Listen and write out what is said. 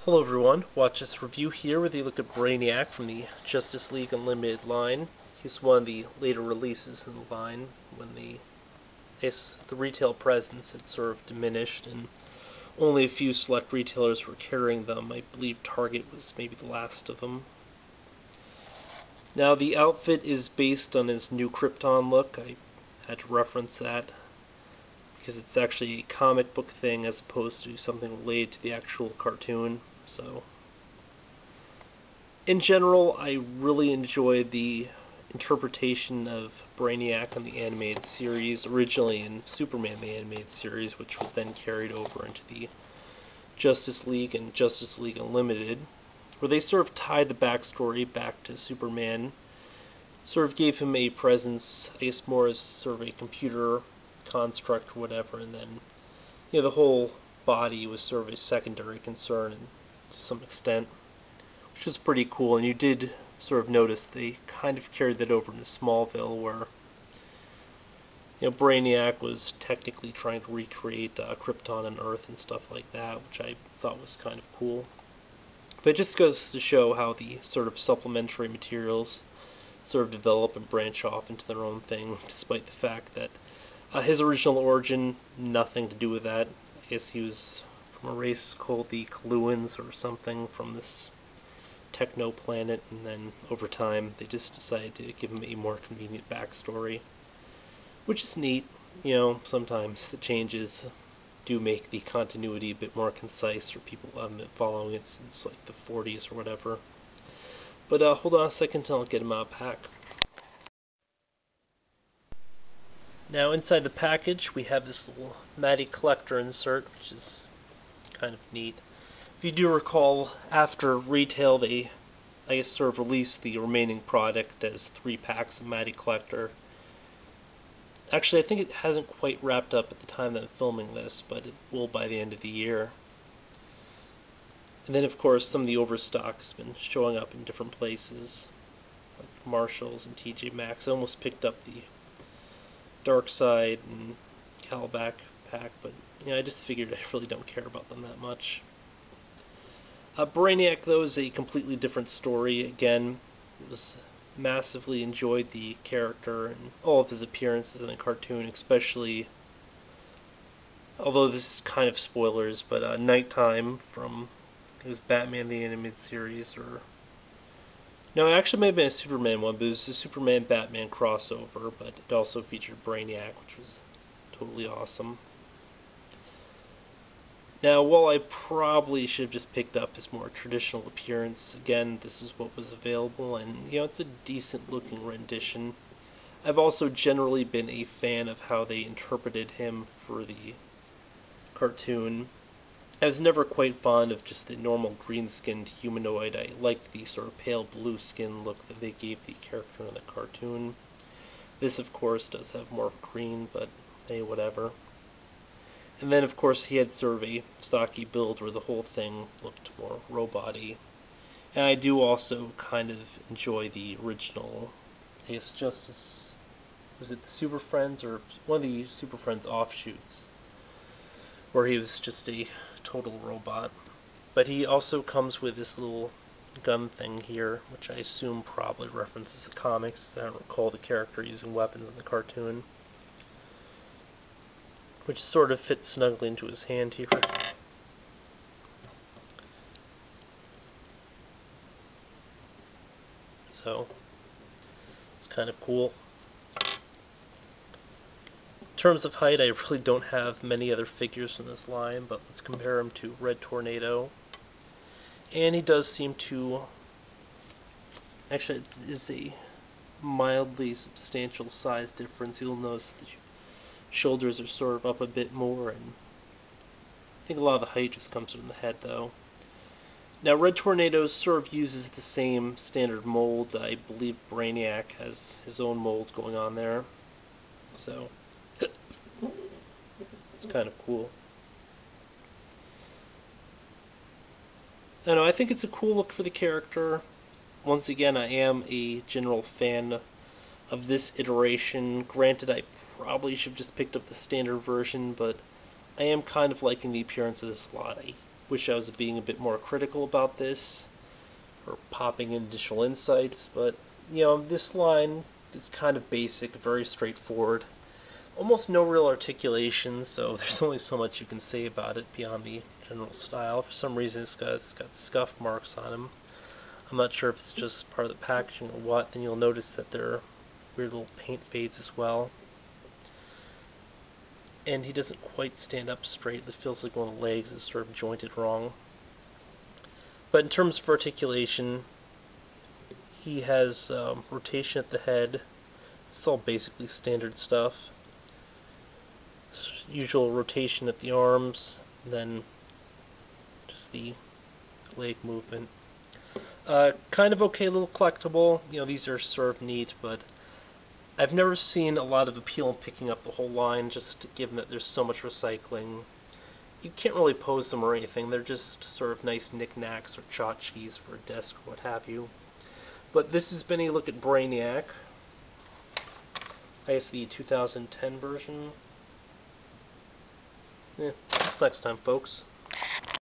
Hello everyone, watch this review here where they look at Brainiac from the Justice League Unlimited line. He's one of the later releases in the line when the retail presence had sort of diminished and only a few select retailers were carrying them. I believe Target was maybe the last of them. Now the outfit is based on his new Krypton look. I had to reference that because it's actually a comic book thing as opposed to something related to the actual cartoon. So, in general, I really enjoyed the interpretation of Brainiac in the animated series, originally in Superman the animated series, which was then carried over into the Justice League and Justice League Unlimited, where they sort of tied the backstory back to Superman, sort of gave him a presence, I guess more as sort of a computer construct or whatever, and then, the whole body was sort of a secondary concern to some extent, which was pretty cool. And you did sort of notice they kind of carried that over into Smallville, where Brainiac was technically trying to recreate Krypton and Earth and stuff like that, which I thought was kind of cool. But it just goes to show how the sort of supplementary materials sort of develop and branch off into their own thing, despite the fact that his original origin, nothing to do with that. I guess he was from a race called the Kaluans or something from this techno planet, and then over time they just decided to give him a more convenient backstory, which is neat. Sometimes the changes do make the continuity a bit more concise for people who haven't been following it since like the 40s or whatever. But hold on a second until I'll get him out of pack. Now inside the package we have this little Matty collector insert, which is kind of neat. If you do recall, after retail they, I guess, sort of released the remaining product as 3 packs of Matty collector. Actually, I think it hasn't quite wrapped up at the time that I'm filming this, but it will by the end of the year. And then of course some of the overstock has been showing up in different places, like Marshalls and TJ Maxx. I almost picked up the Dark Side and Calback pack, but I just figured I really don't care about them that much. Brainiac, though, is a completely different story. Again, was massively enjoyed the character and all of his appearances in the cartoon, especially, although this is kind of spoilers, but Nighttime from, it was Batman the Animated Series, or no, it actually may have been a Superman one, but it was a Superman-Batman crossover, but it also featured Brainiac, which was totally awesome. Now, while I probably should have just picked up his more traditional appearance, again, this is what was available, and, it's a decent-looking rendition. I've also generally been a fan of how they interpreted him for the cartoon. I was never quite fond of just the normal green-skinned humanoid. I liked the sort of pale blue skin look that they gave the character in the cartoon. This, of course, does have more green, but hey, whatever. And then, of course, he had sort of a stocky build where the whole thing looked more robot-y. And I do also kind of enjoy the original, I guess, Justice, was it the Super Friends, or one of the Super Friends offshoots, where he was just a total robot. But he also comes with this little gun thing here, which I assume probably references the comics. I don't recall the character using weapons in the cartoon, which sort of fits snugly into his hand here. So, it's kind of cool. In terms of height, I really don't have many other figures from this line, but let's compare him to Red Tornado. And he does seem to, actually, it is a mildly substantial size difference. You'll notice that the shoulders are sort of up a bit more, and I think a lot of the height just comes from the head, though. Now, Red Tornado sort of uses the same standard molds. I believe Brainiac has his own mold going on there, so it's kind of cool. I don't know, I think it's a cool look for the character. Once again, I am a general fan of this iteration. Granted, I probably should have just picked up the standard version, but I am kind of liking the appearance of this a lot. I wish I was being a bit more critical about this, or popping in additional insights, but, this line is kind of basic, very straightforward. Almost no real articulation, so there's only so much you can say about it beyond the general style. For some reason it's got scuff marks on him. I'm not sure if it's just part of the packaging or what, and you'll notice that there are weird little paint fades as well. And he doesn't quite stand up straight. It feels like one of the legs is sort of jointed wrong. But in terms of articulation, he has rotation at the head. It's all basically standard stuff. Usual rotation at the arms, then just the leg movement. Kind of okay little collectible. These are sort of neat, but I've never seen a lot of appeal in picking up the whole line, just given that there's so much recycling. You can't really pose them or anything. They're just sort of nice knickknacks or tchotchkes for a desk or what have you. But this has been a look at Brainiac. I guess the 2010 version. Next time, folks.